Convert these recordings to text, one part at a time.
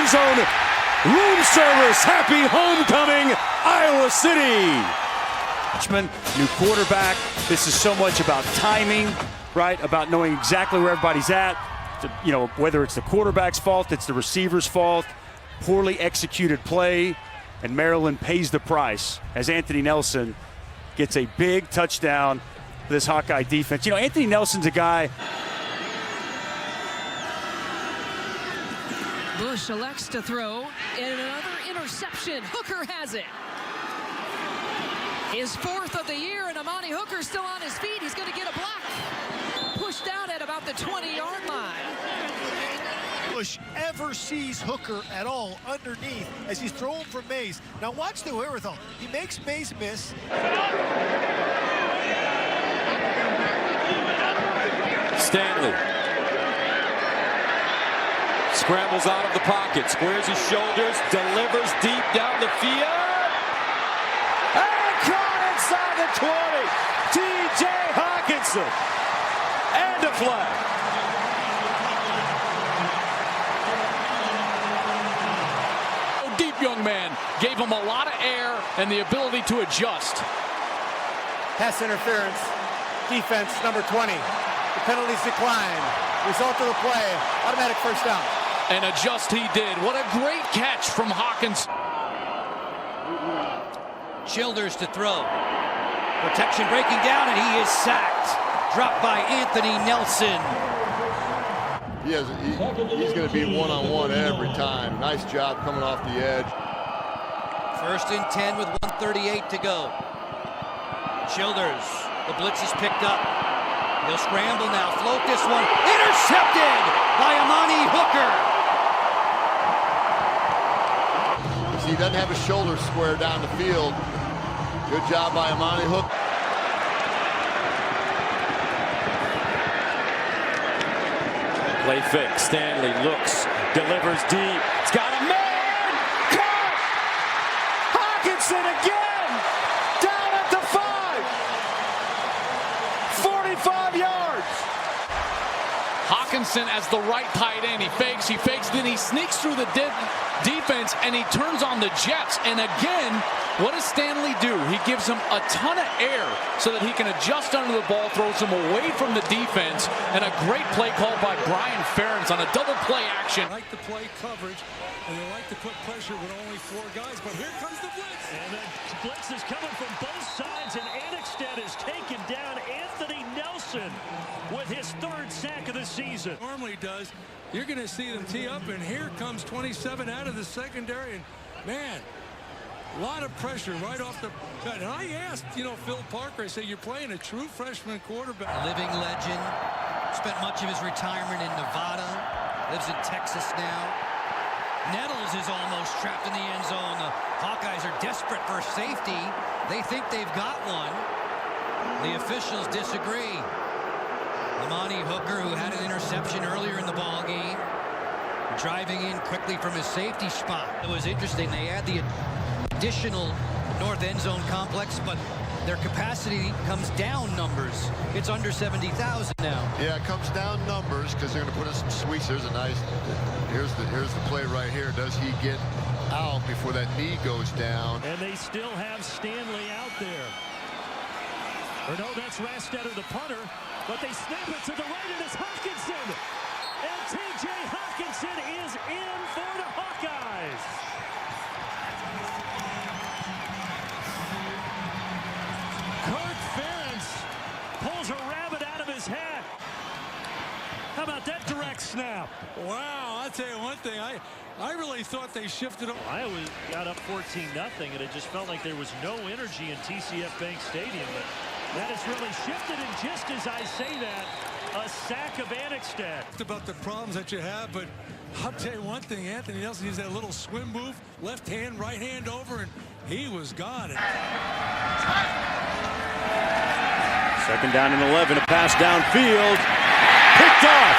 end zone. Room service. Happy homecoming, Iowa City. New quarterback. This is so much about timing, right? About knowing exactly where everybody's at. You know, whether it's the quarterback's fault, it's the receiver's fault. Poorly executed play, and Maryland pays the price as Anthony Nelson gets a big touchdown for this Hawkeye defense. You know, Anthony Nelson's a guy. Bush elects to throw, and another interception. Hooker has it. His fourth of the year, and Amani Hooker still on his feet. He's going to get a block. Pushed out at about the 20-yard line. Bush ever sees Hooker at all underneath as he's throwing from Mays. Now watch the wherewithal. He makes Mays miss. Stanley scrambles out of the pocket, squares his shoulders, delivers deep down the field. And caught inside the 20. T.J. Hockenson. And a flag. Deep young man gave him a lot of air and the ability to adjust. Pass interference. Defense number 20. The penalties decline. Result of the play. Automatic first down. And adjust he did. What a great catch from Hawkins. Childers to throw. Protection breaking down, and he is sacked. Dropped by Anthony Nelson. He's going to be one-on-one every time. Nice job coming off the edge. 1st and 10 with 1:38 to go. Childers, the blitz is picked up. He'll scramble now, float this one. Intercepted by Amani Hooker. He doesn't have his shoulders square down the field. Good job by Amani Hooker. Play fake. Stanley looks, delivers deep. It's got a man. Caught. Hockenson again. Down at the 5. 45 yards. Hockenson as the right tight end. He fakes, then he sneaks through the defense, and he turns on the Jets. And again, what does Stanley do? He gives him a ton of air so that he can adjust under the ball, throws him away from the defense, and a great play called by Brian Ferentz on a double play action. They like to play coverage, and they like to put pressure with only 4 guys, but here comes the blitz. And the blitz is coming from both sides, and Annexstad has taken down Anthony Nelson with his 3rd sack of the season. Normally does. You're going to see them tee up, and here comes 27 out of the secondary, and man, a lot of pressure right off the bat. And I asked, Phil Parker, I said, you're playing a true freshman quarterback. A living legend. Spent much of his retirement in Nevada. Lives in Texas now. Nettles is almost trapped in the end zone. The Hawkeyes are desperate for safety. They think they've got one. The officials disagree. Amani Hooker, who had an interception earlier in the ball game, driving in quickly from his safety spot. It was interesting. They had the additional north end zone complex, but their capacity comes down numbers. It's under 70,000 now. Yeah, it comes down numbers because they're going to put in some sweeps. There's a nice. Here's the play right here. Does he get out before that knee goes down? And they still have Stanley out there. Or no, that's Rastetter, the punter. But they snap it to the right, and it's Hockenson. And T.J. Hockenson is in for the Hawkeyes. Kirk Ferentz pulls a rabbit out of his hat. How about that direct snap? Wow, I'll tell you one thing. I really thought they shifted. Iowa got up 14-0, and it just felt like there was no energy in TCF Bank Stadium. But that has really shifted, and just as I say that, a sack of Annexstad. About the problems that you have, but I'll tell you one thing, Anthony Nelson used that little swim move, left hand, right hand over, and he was gone. 2nd down and 11, a pass downfield, picked off,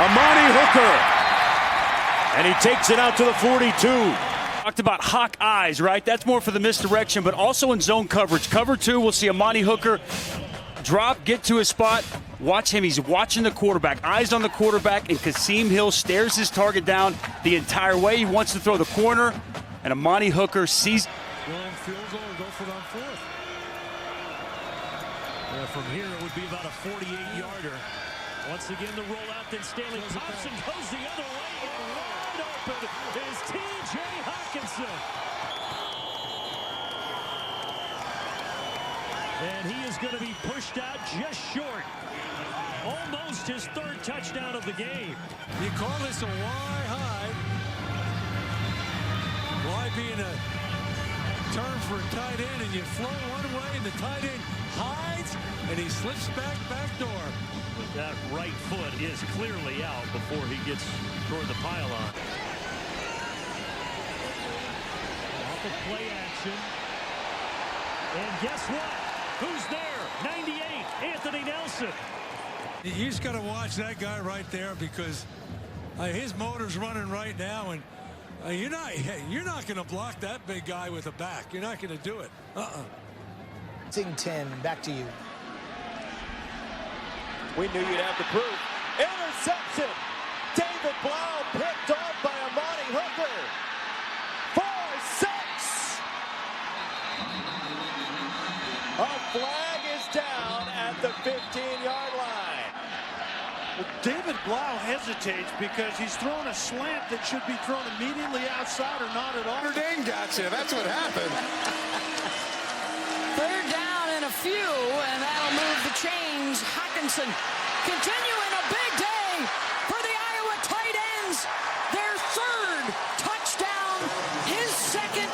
Amani Hooker, and he takes it out to the 42. Talked about Hawkeyes, right? That's more for the misdirection, but also in zone coverage. Cover 2, we'll see Amani Hooker drop, get to his spot. Watch him. He's watching the quarterback. Eyes on the quarterback, and Kasim Hill stares his target down the entire way. He wants to throw the corner, and Amani Hooker sees. Long field goal or go for it on fourth. From here, it would be about a 48-yarder. Once again, the rollout, then Stanley Thompson goes the other way, and wide open is T.J. Hockenson. And he is going to be pushed out just short. Almost his third touchdown of the game. You call this a Y high. Y being a term for a tight end, and you flow one way, and the tight end hides, and he slips back door. That right foot is clearly out before he gets toward the pylon. Off of play action. And guess what? Who's there? 98, Anthony Nelson. You just got to watch that guy right there, because his motor's running right now, and you're not going to block that big guy with a back. You're not going to do it. Sing 10, back to you. We knew you'd have the proof. Interception. David Blau picked off by Amani Hooker. 4-6. A flag is down at the 15-yard line. Well, David Blau hesitates because he's thrown a slant that should be thrown immediately outside or not at all. Dane got you. That's what happened. Third down and a few, and that'll move the chains. Hockenson continuing a big day for the Iowa tight ends. Their third touchdown, his second,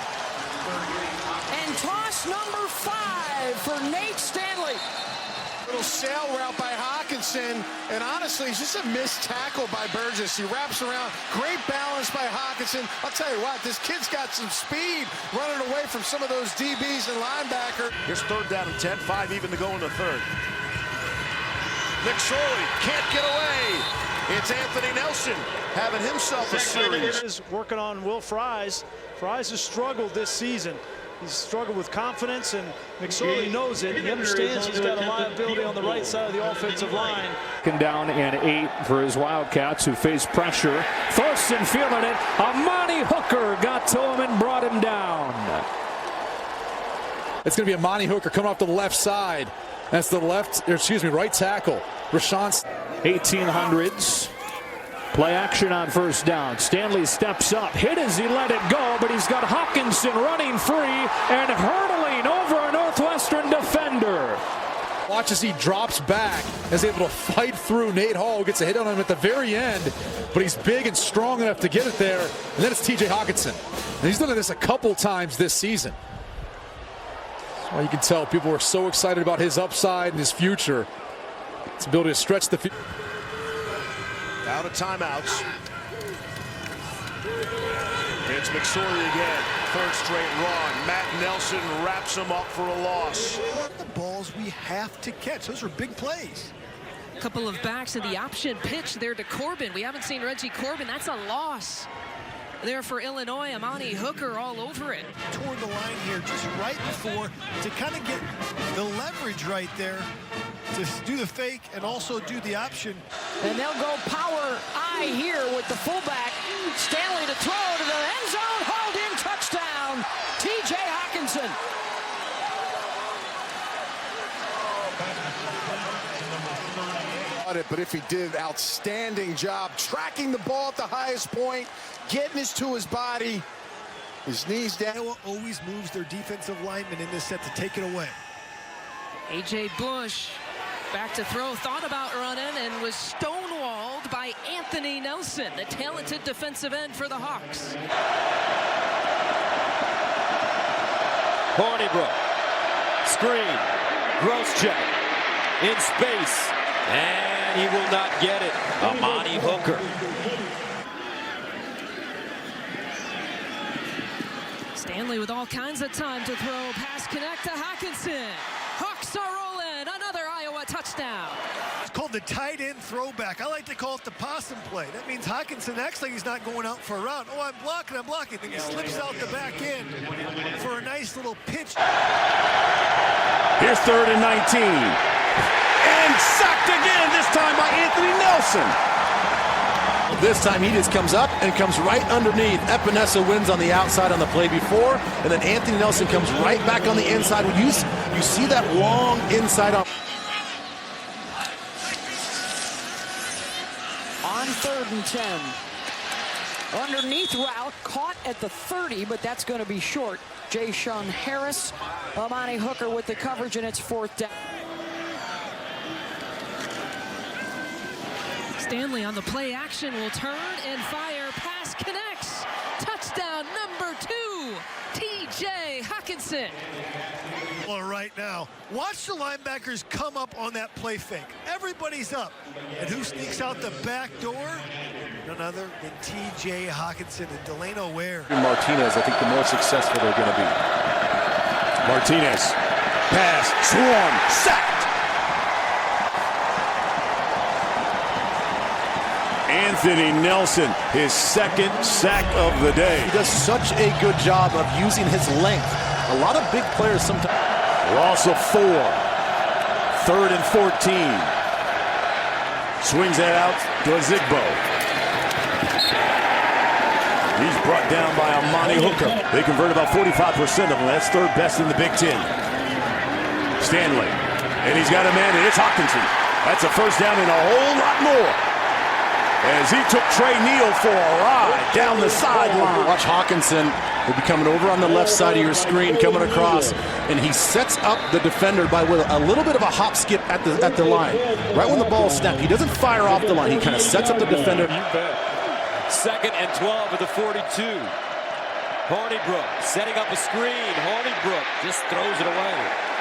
and toss number 5 for Nate Stanley. Little sail route by Hockenson, and honestly, it's just a missed tackle by Burgess. He wraps around. Great balance by Hockenson. I'll tell you what, this kid's got some speed running away from some of those DBs and linebacker. Here's third down and 10, 5 even to go in the third. McSorley can't get away. It's Anthony Nelson having himself a series. Working on Will Fries. Fries has struggled this season. He's struggled with confidence, and McSorley knows it. He understands he's got a liability on the right side of the offensive line. Down and 8 for his Wildcats, who face pressure. First and fielding it. Amani Hooker got to him and brought him down. It's going to be Amani Hooker coming off the left side. That's the right tackle. Rashawn. 1800s. Play action on first down. Stanley steps up. Hit as he let it go, but he's got Hockenson running free and hurtling over a Northwestern defender. Watch as he drops back, is able to fight through Nate Hall, who gets a hit on him at the very end, but he's big and strong enough to get it there. And then it's T.J. Hockenson. And he's done this a couple times this season. That's why you can tell people are so excited about his upside and his future. His ability to stretch the field. Out of timeouts. It's McSorley again. Third straight run. Matt Nelson wraps him up for a loss. The balls we have to catch. Those are big plays. A couple of backs in the option pitch there to Corbin. We haven't seen Reggie Corbin. That's a loss there for Illinois. Amani Hooker all over it. Toward the line here just right before to kind of get the leverage right there to do the fake and also do the option. And they'll go power I here with the fullback. Stanley to throw to the end zone. Hauled in, touchdown. T.J. Hockenson. But if he did, outstanding job tracking the ball at the highest point, getting it to his body, his knees down. Iowa always moves their defensive linemen in this set to take it away. A.J. Bush back to throw, thought about running and was stonewalled by Anthony Nelson, the talented defensive end for the Hawks. Hornibrook. Screen. Gross check. In space. And he will not get it. Amani Hooker. Stanley with all kinds of time to throw. Pass connect to Hockenson. Hawks are rolling. Another Iowa touchdown. called the tight end throwback. I like to call it the possum play. That means Hockenson acts like he's not going out for a route. Oh, I'm blocking. Then he slips out the back end for a nice little pitch. Here's 3rd and 19. And sacked again, this time by Anthony Nelson. This time he just comes up and comes right underneath. Epinesa wins on the outside on the play before, and then Anthony Nelson comes right back on the inside. You see that long inside on 3rd and 10. Underneath route, caught at the 30, but that's going to be short. Jay-Sean Harris, Amani Hooker with the coverage, and it's 4th down. Stanley on the play action will turn and fire. Pass connects. Touchdown number 2, T.J. Hockenson. Well, right now, watch the linebackers come up on that play fake. Everybody's up. And who sneaks out the back door? None other than T.J. Hockenson and Delano Ware. Martinez, I think the more successful they're going to be. Martinez, pass, swarm, sacked. Anthony Nelson, his 2nd sack of the day. He does such a good job of using his length. A lot of big players sometimes. Loss of 4. 3rd and 14. Swings that out to Zigbo. He's brought down by Amani Hooker. They convert about 45% of them. That's 3rd best in the Big Ten. Stanley. And he's got a man, and it's Hockenson. That's a 1st down and a whole lot more. As he took Trey Neal for a ride down the sideline. Watch Hockenson. He'll be coming over on the left side of your screen, coming across, and he sets up the defender by with a little bit of a hop skip at the line. Right when the ball snapped, he doesn't fire off the line. He kind of sets up the defender. 2nd and 12 at the 42. Hornibrook setting up a screen. Hornibrook just throws it away.